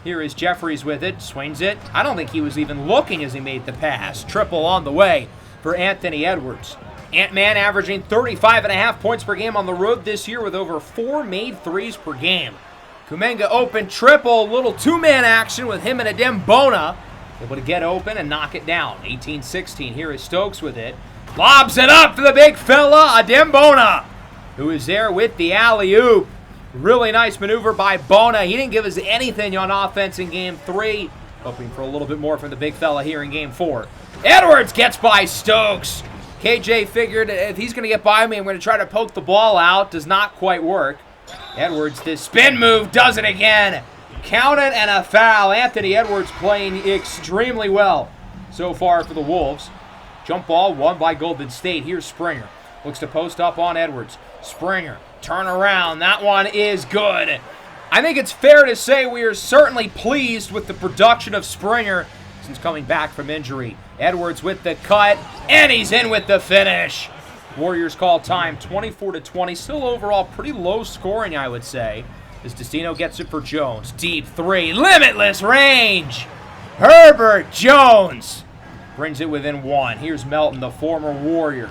Here is Jeffries with it. Swings it. I don't think he was even looking as he made the pass. Triple on the way for Anthony Edwards. Ant-Man averaging 35.5 points per game on the road this year with over 4 made threes per game. Kuminga open triple, little 2-man action with him and Adem Bona. Able to get open and knock it down. 18-16, here is Stokes with it. Lobs it up to the big fella, Adem Bona, who is there with the alley-oop. Really nice maneuver by Bona. He didn't give us anything on offense in Game 3. Hoping for a little bit more from the big fella here in Game 4. Edwards gets by Stokes. KJ figured if he's going to get by me, I'm going to try to poke the ball out. Does not quite work. Edwards, this spin move, does it again. Counted and a foul. Anthony Edwards playing extremely well so far for the Wolves. Jump ball won by Golden State. Here's Springer. Looks to post up on Edwards. Springer, turn around. That one is good. I think it's fair to say we are certainly pleased with the production of Springer since coming back from injury. Edwards with the cut, and he's in with the finish. Warriors call time 24-20. Still overall pretty low scoring, I would say, as Destino gets it for Jones. Deep 3, limitless range. Herbert Jones brings it within one. Here's Melton, the former Warrior.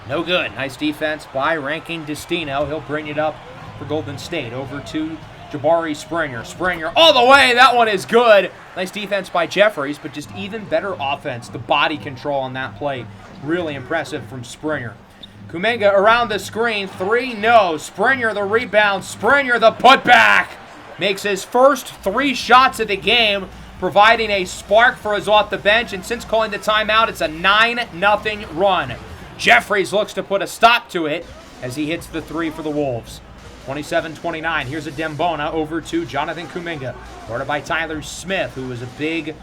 No good. Nice defense by Ranking Destino. He'll bring it up for Golden State. Over to Jabari Springer. Springer all the way. That one is good. Nice defense by Jeffries, but just even better offense. The body control on that play, really impressive from Springer. Kuminga around the screen. 3, no. Springer the rebound. Springer the putback. Makes his first 3 shots of the game, providing a spark for us off the bench. And since calling the timeout, it's a 9-0 run. Jeffries looks to put a stop to it as he hits the 3 for the Wolves. 27-29. Here's a Dembona over to Jonathan Kuminga. Guarded by Tyler Smith, who was a big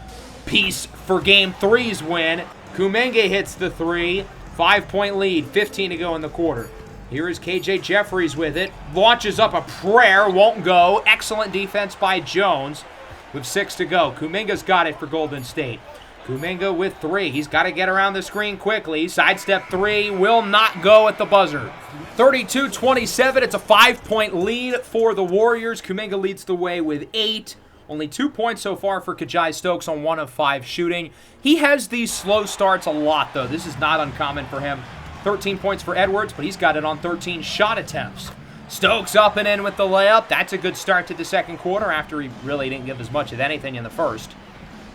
piece for Game 3's win. Kuminga hits the 3. 5-point lead. 15 to go in the quarter. Here is KJ Jeffries with it. Launches up a prayer. Won't go. Excellent defense by Jones with 6 to go. Kuminga's got it for Golden State. Kuminga with 3. He's got to get around the screen quickly. Sidestep 3 will not go at the buzzer. 32-27. It's a 5-point lead for the Warriors. Kuminga leads the way with 8. Only 2 points so far for Kajai Stokes on 1 of 5 shooting. He has these slow starts a lot, though. This is not uncommon for him. 13 points for Edwards, but he's got it on 13 shot attempts. Stokes up and in with the layup. That's a good start to the second quarter after he really didn't give as much of anything in the first.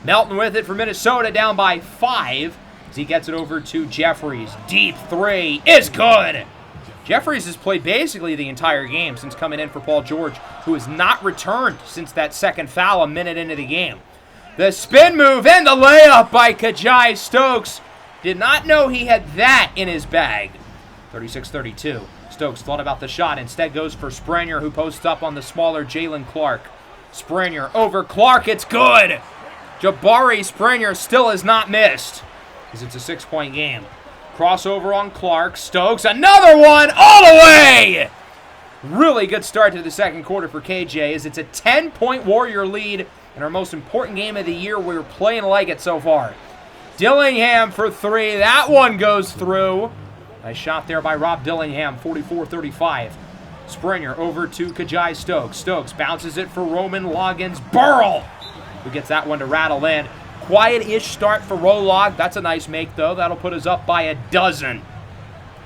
Melton with it for Minnesota, down by 5 as he gets it over to Jeffries. Deep 3 is good. Jeffries has played basically the entire game since coming in for Paul George, who has not returned since that second foul a minute into the game. The spin move and the layup by Kajai Stokes. Did not know he had that in his bag. 36-32. Stokes thought about the shot. Instead goes for Springer, who posts up on the smaller Jalen Clark. Springer over Clark. It's good. Jabari Springer still has not missed, as it's a 6-point game. Crossover on Clark. Stokes, another one all the way! Really good start to the second quarter for KJ, as it's a 10-point Warrior lead in our most important game of the year. We're playing like it so far. Dillingham for 3. That one goes through. Nice shot there by Rob Dillingham, 44-35. Springer over to Kajai Stokes. Stokes bounces it for Roman Loggins. Burrell, who gets that one to rattle in. Quiet-ish start for Rolog. That's a nice make, though. That'll put us up by a dozen.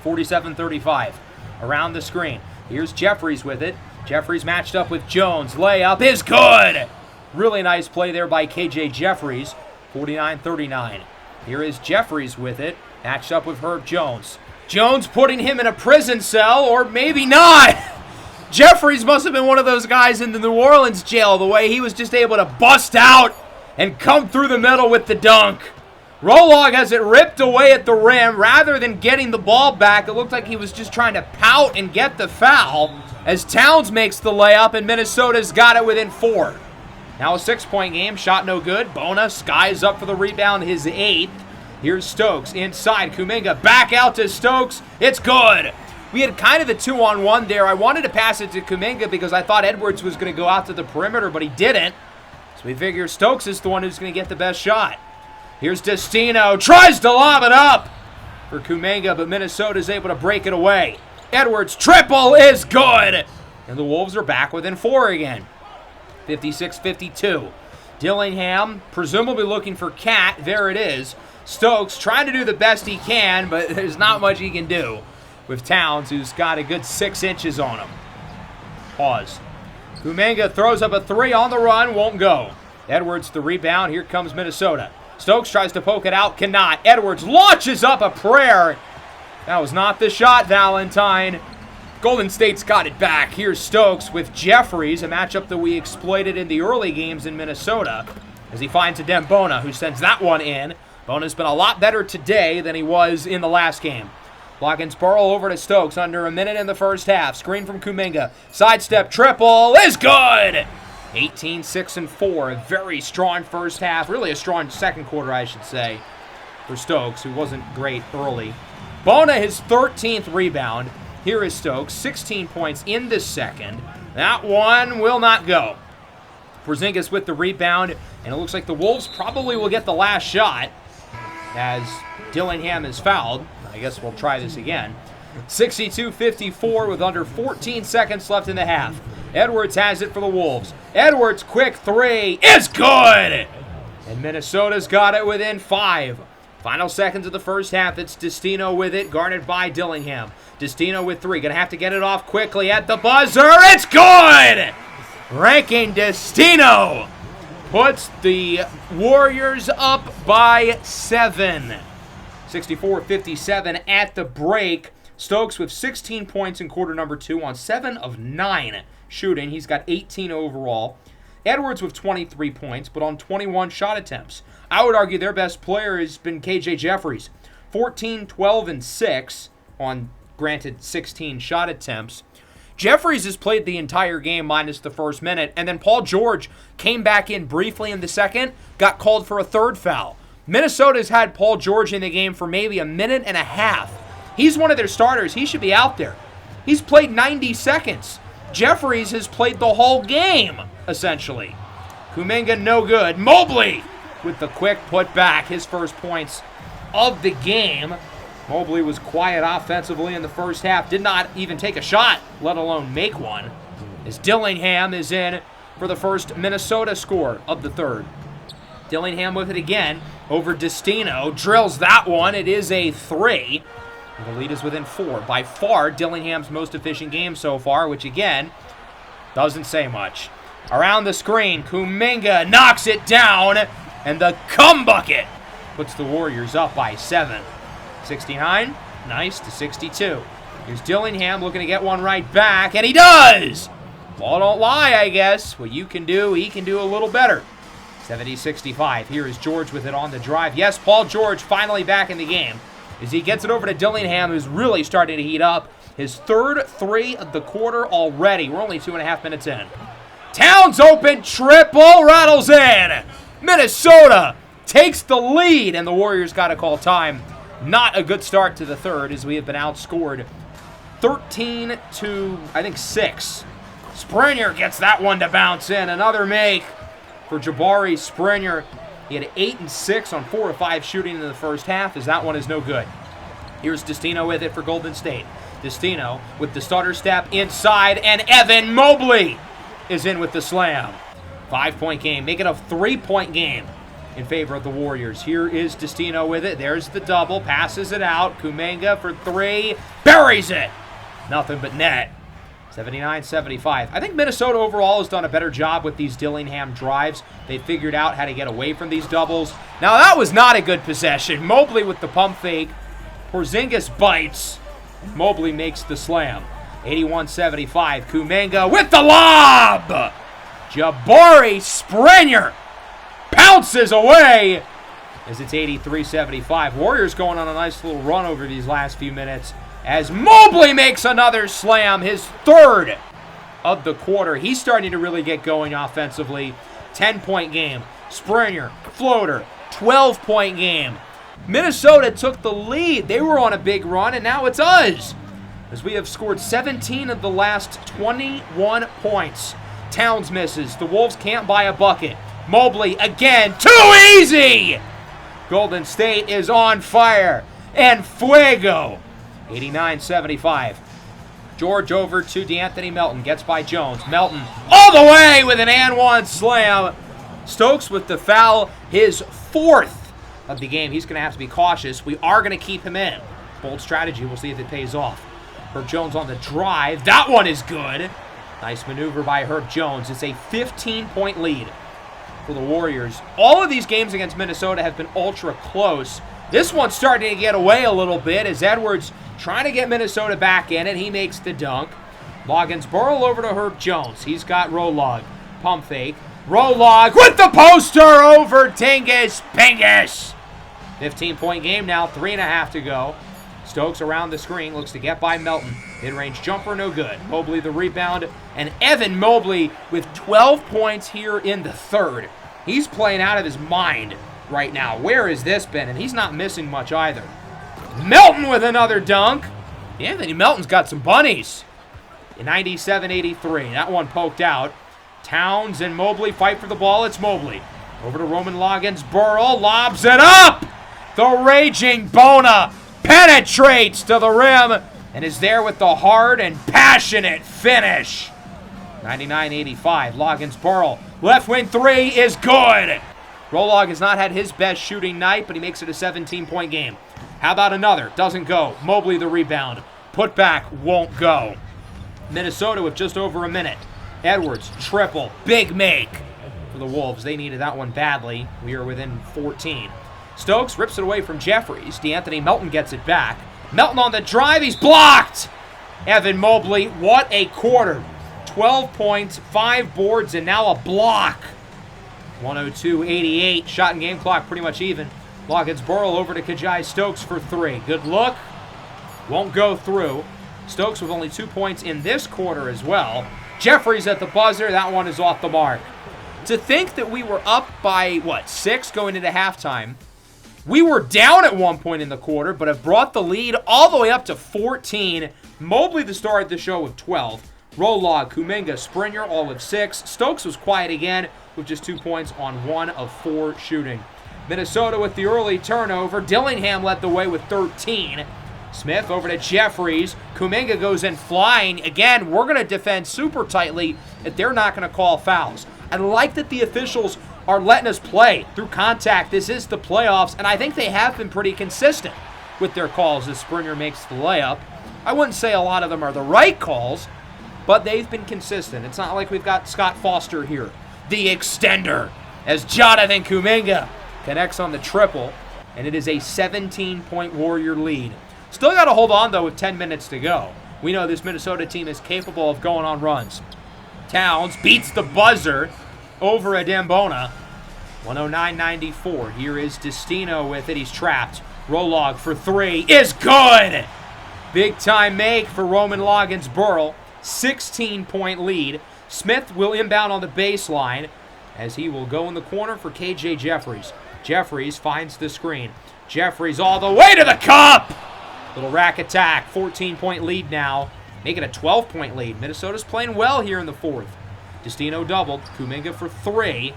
47-35. Around the screen. Here's Jeffries with it. Jeffries matched up with Jones. Layup is good. Really nice play there by KJ Jeffries. 49-39. Here is Jeffries with it. Matched up with Herb Jones. Jones putting him in a prison cell, or maybe not. Jeffries must have been one of those guys in the New Orleans jail, the way he was just able to bust out and come through the middle with the dunk. Rolog has it ripped away at the rim. Rather than getting the ball back, it looked like he was just trying to pout and get the foul, as Towns makes the layup and Minnesota's got it within 4. Now a 6-point game. Shot no good. Bona skies up for the rebound, his 8th. Here's Stokes inside. Kuminga back out to Stokes. It's good. We had kind of a 2-on-1 there. I wanted to pass it to Kuminga because I thought Edwards was going to go out to the perimeter, but he didn't. So we figure Stokes is the one who's going to get the best shot. Here's Destino. Tries to lob it up for Kuminga, but Minnesota's able to break it away. Edwards' triple is good. And the Wolves are back within 4 again. 56-52. Dillingham presumably looking for Cat. There it is. Stokes trying to do the best he can, but there's not much he can do with Towns, who's got a good 6 inches on him. Pause. Kuminga throws up a 3 on the run, won't go. Edwards the rebound. Here comes Minnesota. Stokes tries to poke it out, cannot. Edwards launches up a prayer. That was not the shot, Valentine. Golden State's got it back. Here's Stokes with Jeffries, a matchup that we exploited in the early games in Minnesota, as he finds a Dembona, who sends that one in. Bona's been a lot better today than he was in the last game. Loggins Burrell over to Stokes under a minute in the first half. Screen from Kuminga. Sidestep triple is good. 18-6-4. A very strong first half. Really a strong second quarter, I should say, for Stokes, who wasn't great early. Bona his 13th rebound. Here is Stokes. 16 points in the second. That one will not go. Porzingis with the rebound. And it looks like the Wolves probably will get the last shot, as Dillingham is fouled. I guess we'll try this again. 62-54 with under 14 seconds left in the half. Edwards has it for the Wolves. Edwards, quick 3 is good. And Minnesota's got it within 5. Final seconds of the first half. It's Destino with it, guarded by Dillingham. Destino with 3. Going to have to get it off quickly at the buzzer. It's good! Rankin Destino puts the Warriors up by 7. 64-57 at the break. Stokes with 16 points in quarter number 2 on 7 of 9 shooting. He's got 18 overall. Edwards with 23 points, but on 21 shot attempts. I would argue their best player has been KJ Jeffries. 14, 12, and 6 on, granted, 16 shot attempts. Jeffries has played the entire game minus the first minute, and then Paul George came back in briefly in the second, got called for a third foul. Minnesota's had Paul George in the game for maybe a minute and a half. He's one of their starters. He should be out there. He's played 90 seconds. Jeffries has played the whole game, essentially. Kuminga, no good. Mobley with the quick putback, his first points of the game. Mobley was quiet offensively in the first half. Did not even take a shot, let alone make one. As Dillingham is in for the first Minnesota score of the third. Dillingham with it again over Destino. Drills that one. It is a 3. The lead is within 4. By far, Dillingham's most efficient game so far, which again, doesn't say much. Around the screen, Kuminga knocks it down, and the cum bucket puts the Warriors up by 7. 69, nice, to 62. Here's Dillingham looking to get one right back, and he does! Ball don't lie, I guess. What you can do, he can do a little better. 70-65. Here is George with it on the drive. Yes, Paul George finally back in the game as he gets it over to Dillingham, who's really starting to heat up. His third 3 of the quarter already. We're only 2.5 minutes in. Towns open, triple, rattles in. Minnesota takes the lead, and the Warriors got to call time. Not a good start to the third, as we have been outscored 13 to, I think, 6. Springer gets that one to bounce in. Another make for Jabari Springer. He had 8 and 6 on 4 of 5 shooting in the first half, as that one is no good. Here's Destino with it for Golden State. Destino with the stutter step inside, and Evan Mobley is in with the slam. 5-point game, make it a 3-point game in favor of the Warriors. Here is Destino with it. There's the double, passes it out. Kuminga for 3, buries it. Nothing but net. 79-75. I think Minnesota overall has done a better job with these Dillingham drives. They figured out how to get away from these doubles. Now, that was not a good possession. Mobley with the pump fake. Porzingis bites. Mobley makes the slam. 81-75. Kuminga with the lob. Jabari Springer pounces away as it's 83-75. Warriors going on a nice little run over these last few minutes as Mobley makes another slam, his third of the quarter. He's starting to really get going offensively. 10-point game. Springer, floater, 12-point game. Minnesota took the lead. They were on a big run, and now it's us, as we have scored 17 of the last 21 points. Towns misses. The Wolves can't buy a bucket. Mobley again. Too easy! Golden State is on fire. And fuego. 89-75. George over to DeAnthony Melton. Gets by Jones. Melton all the way with an and one slam. Stokes with the foul. His 4th of the game. He's going to have to be cautious. We are going to keep him in. Bold strategy. We'll see if it pays off. Herb Jones on the drive. That one is good. Nice maneuver by Herb Jones. It's a 15-point lead for the Warriors. All of these games against Minnesota have been ultra close. This one's starting to get away a little bit as Edwards trying to get Minnesota back in it. He makes the dunk. Loggins-Burl over to Herb Jones. He's got Rolog. Pump fake. Rolog with the poster over Tingus Pingus. 15-point game now. 3.5 to go. Stokes around the screen. Looks to get by Melton. Mid-range jumper, no good. Mobley the rebound. And Evan Mobley with 12 points here in the third. He's playing out of his mind right now. Where has this been? And he's not missing much either. Melton with another dunk. Anthony Melton's got some bunnies. 97-83. That one poked out. Towns and Mobley fight for the ball. It's Mobley. Over to Roman Loggins-Burl. Lobs it up. The raging Bona penetrates to the rim and is there with the hard and passionate finish. 99-85. Loggins-Burl. Left wing 3 is good. Rolog has not had his best shooting night, but he makes it a 17-point game. How about another? Doesn't go. Mobley the rebound. Put back, won't go. Minnesota with just over a minute. Edwards, triple, big make for the Wolves. They needed that one badly. We are within 14. Stokes rips it away from Jeffries. DeAnthony Melton gets it back. Melton on the drive, he's blocked! Evan Mobley, what a quarter. 12 points, 5 boards, and now a block. 102-88, shot and game clock pretty much even. Loggins-Burrell over to Kajai Stokes for 3. Good look, won't go through. Stokes with only 2 points in this quarter as well. Jeffries at the buzzer, that one is off the mark. To think that we were up by, 6 going into halftime. We were down at one point in the quarter, but have brought the lead all the way up to 14. Mobley the star of the show with 12. Rolog, Kuminga, Springer all with 6. Stokes was quiet again with just 2 points on 1 of 4 shooting. Minnesota with the early turnover. Dillingham led the way with 13. Smith over to Jeffries. Kuminga goes in flying. Again, we're going to defend super tightly if they're not going to call fouls. I like that the officials are letting us play through contact. This is the playoffs, and I think they have been pretty consistent with their calls as Springer makes the layup. I wouldn't say a lot of them are the right calls, but they've been consistent. It's not like we've got Scott Foster here, the extender, as Jonathan Kuminga connects on the triple, and it is a 17-point Warrior lead. Still got to hold on, though, with 10 minutes to go. We know this Minnesota team is capable of going on runs. Towns beats the buzzer over Adembona. 109-94. Here is Destino with it. He's trapped. Rolog for 3 is good. Big time make for Roman Loggins-Burrell. 16-point lead. Smith will inbound on the baseline as he will go in the corner for KJ Jeffries. Jeffries finds the screen. Jeffries all the way to the cup. Little rack attack. 14-point lead now. Make it a 12-point lead. Minnesota's playing well here in the fourth. Destino doubled. Kuminga for 3.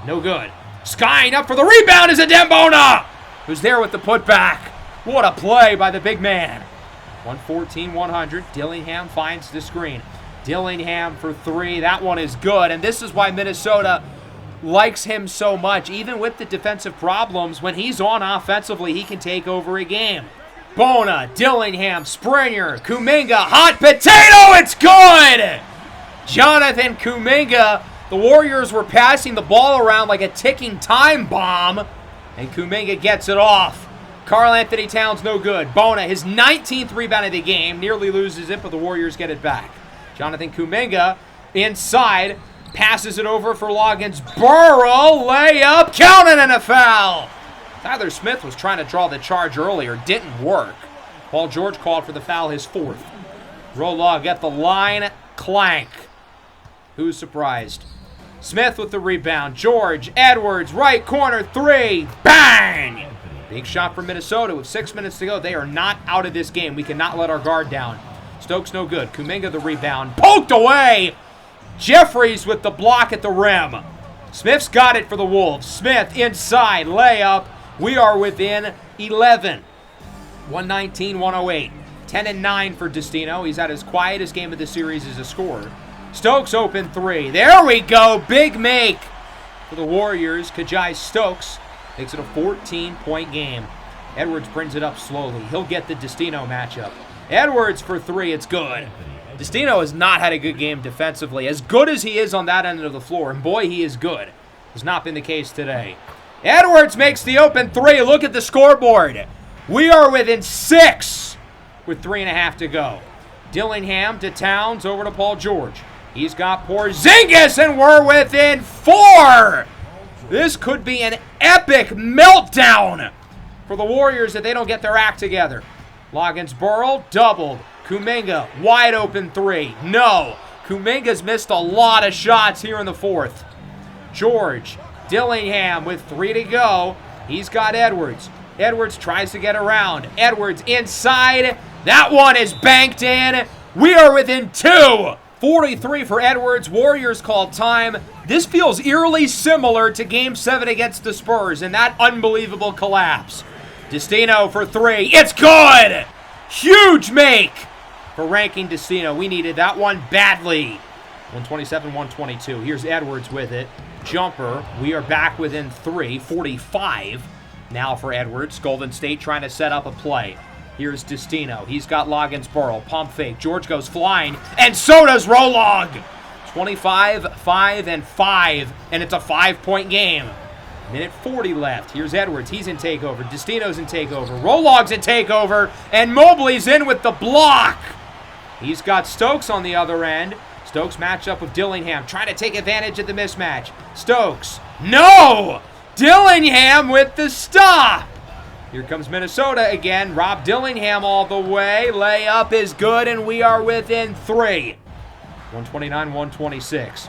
No good. Skying up for the rebound is Adembona, who's there with the putback. What a play by the big man. 114-100. Dillingham finds the screen. Dillingham for 3. That one is good, and this is why Minnesota likes him so much. Even with the defensive problems, when he's on offensively, he can take over a game. Bona, Dillingham, Springer, Kuminga, hot potato, it's good! Jonathan Kuminga, the Warriors were passing the ball around like a ticking time bomb, and Kuminga gets it off. Karl Anthony Towns no good. Bona, his 19th rebound of the game, nearly loses it, but the Warriors get it back. Jonathan Kuminga inside, passes it over for Loggins-Burrell, layup, counting, and a foul. Tyler Smith was trying to draw the charge earlier, didn't work. Paul George called for the foul, his 4th. Rolog at the line, clank. Who's surprised? Smith with the rebound. George, Edwards, right corner, 3, bang! Big shot from Minnesota with 6 minutes to go. They are not out of this game. We cannot let our guard down. Stokes no good. Kuminga the rebound, poked away. Jeffries with the block at the rim. Smith's got it for the Wolves. Smith inside, layup. We are within 11. 119-108. 10-9 for Destino. He's had his quietest game of the series as a scorer. Stokes open 3. There we go. Big make for the Warriors. Kajai Stokes makes it a 14-point game. Edwards brings it up slowly. He'll get the Destino matchup. Edwards for 3. It's good. Destino has not had a good game defensively. As good as he is on that end of the floor, and boy, he is good, has not been the case today. Edwards makes the open 3. Look at the scoreboard. We are within 6 with 3.5 to go. Dillingham to Towns, over to Paul George. He's got Porzingis, and we're within 4. This could be an epic meltdown for the Warriors if they don't get their act together. Loggins-Burrell doubled. Kuminga, wide open 3. No. Kuminga's missed a lot of shots here in the 4th. George, Dillingham with 3 to go. He's got Edwards. Edwards tries to get around. Edwards inside. That one is banked in. We are within 2. 43 for Edwards. Warriors called time. This feels eerily similar to Game 7 against the Spurs and that unbelievable collapse. Destino for 3. It's good! Huge make for ranking Destino. We needed that one badly. 127-122. Here's Edwards with it. jumper. We are back within 3, 45 now for Edwards. Golden State trying to set up a play. Here's Destino. He's got Loggins-Burrell. Pump fake. George goes flying, and so does Rolog. 25, 5, and 5, and it's a 5-point game. Minute 40 left. Here's Edwards. He's in takeover. Destino's in takeover. Rolog's in takeover, and Mobley's in with the block. He's got Stokes on the other end. Stokes matched up with Dillingham, trying to take advantage of the mismatch. Stokes. No! Dillingham with the stop. Here comes Minnesota again. Rob Dillingham all the way. Layup is good, and we are within 3. 129-126.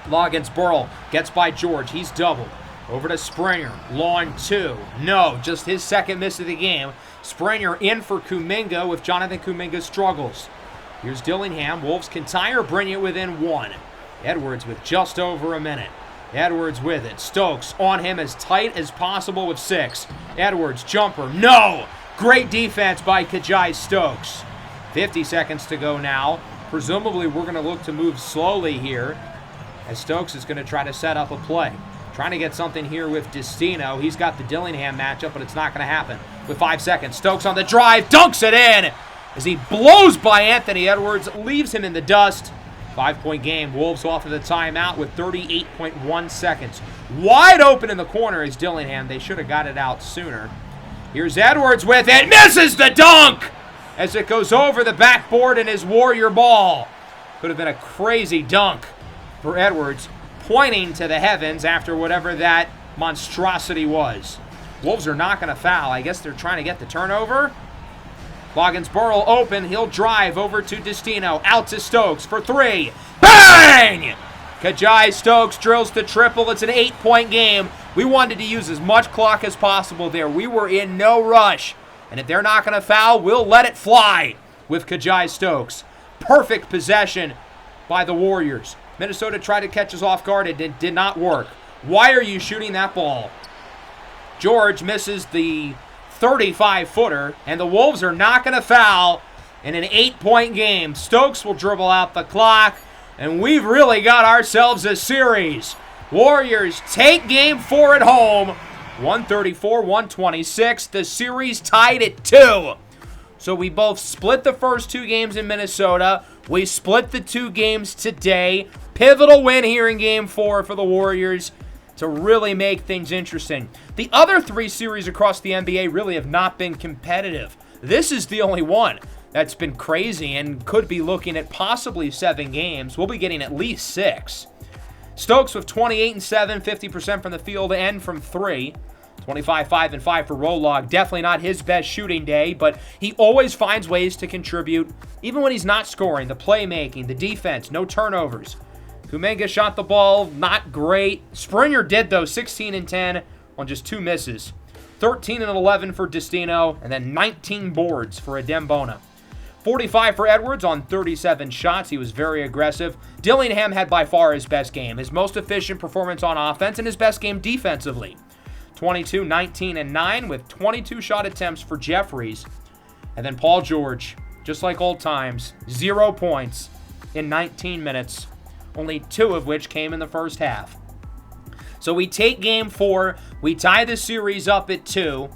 Loggins-Burrell gets by George. He's doubled. Over to Springer. Long 2. No, just his second miss of the game. Springer in for Kuminga with Jonathan Kuminga struggles. Here's Dillingham. Wolves can tie or bring it within 1. Edwards with just over a minute. Edwards with it. Stokes on him as tight as possible with 6. Edwards, jumper. No! Great defense by Kajai Stokes. 50 seconds to go now. Presumably, we're going to look to move slowly here as Stokes is going to try to set up a play. Trying to get something here with Destino. He's got the Dillingham matchup, but it's not going to happen. With 5 seconds, Stokes on the drive, dunks it in as he blows by Anthony Edwards, leaves him in the dust. 5-point game. Wolves off of the timeout with 38.1 seconds. Wide open in the corner is Dillingham. They should have got it out sooner. Here's Edwards with it. Misses the dunk as it goes over the backboard and is Warrior ball. Could have been a crazy dunk for Edwards, pointing to the heavens after whatever that monstrosity was. Wolves are not going to foul. I guess they're trying to get the turnover. Loggins-Burrell open. He'll drive over to Destino. Out to Stokes for 3. Bang! Kajai Stokes drills the triple. It's an 8-point game. We wanted to use as much clock as possible there. We were in no rush. And if they're not going to foul, we'll let it fly with Kajai Stokes. Perfect possession by the Warriors. Minnesota tried to catch us off guard. It did not work. Why are you shooting that ball? George misses the 35-footer, and the Wolves are not going to foul in an 8-point game. Stokes will dribble out the clock, and we've really got ourselves a series. Warriors take game 4 at home, 134-126. The series tied at 2. So we both split the first 2 games in Minnesota. We split the 2 games today. Pivotal win here in game 4 for the Warriors to really make things interesting. The other 3 series across the NBA really have not been competitive. This is the only one that's been crazy and could be looking at possibly 7 games. We'll be getting at least 6. Stokes with 28 and 7, 50% from the field and from 3. 25, 5, and 5 for Rolog. Definitely not his best shooting day, but he always finds ways to contribute, even when he's not scoring. The playmaking, the defense, no turnovers. Kuminga shot the ball, not great. Springer did, though, 16 and 10 on just 2 misses. 13 and 11 for Destino, and then 19 boards for Adembona. 45 for Edwards on 37 shots. He was very aggressive. Dillingham had by far his best game, his most efficient performance on offense, and his best game defensively. 22, 19, and 9 with 22 shot attempts for Jeffries. And then Paul George, just like old times, 0 points in 19 minutes, only 2 of which came in the first half. So we take game 4. We tie the series up at 2.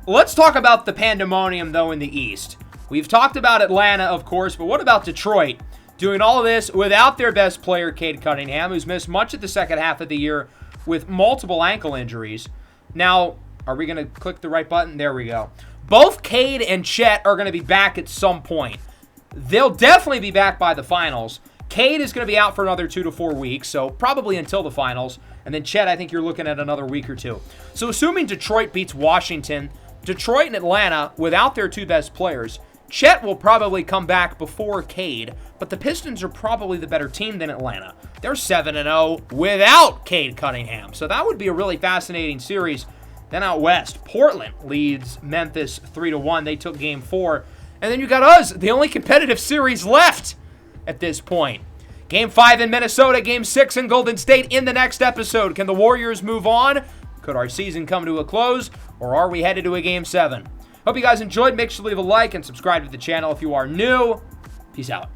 Let's talk about the pandemonium, though, in the East. We've talked about Atlanta, of course, but what about Detroit? Doing all of this without their best player, Cade Cunningham, who's missed much of the second half of the year with multiple ankle injuries. Now, are we going to click the right button? There we go. Both Cade and Chet are going to be back at some point. They'll definitely be back by the finals. Cade is going to be out for another 2 to 4 weeks, so probably until the finals. And then Chet, I think you're looking at another week or 2. So assuming Detroit beats Washington, Detroit and Atlanta, without their 2 best players, Chet will probably come back before Cade, but the Pistons are probably the better team than Atlanta. They're 7-0 without Cade Cunningham, so that would be a really fascinating series. Then out west, Portland leads Memphis 3-1. They took game 4. And then you got us, the only competitive series left at this point. Game 5 in Minnesota, Game 6 in Golden State in the next episode. Can the Warriors move on? Could our season come to a close? Or are we headed to a Game 7? Hope you guys enjoyed. Make sure to leave a like and subscribe to the channel if you are new. Peace out.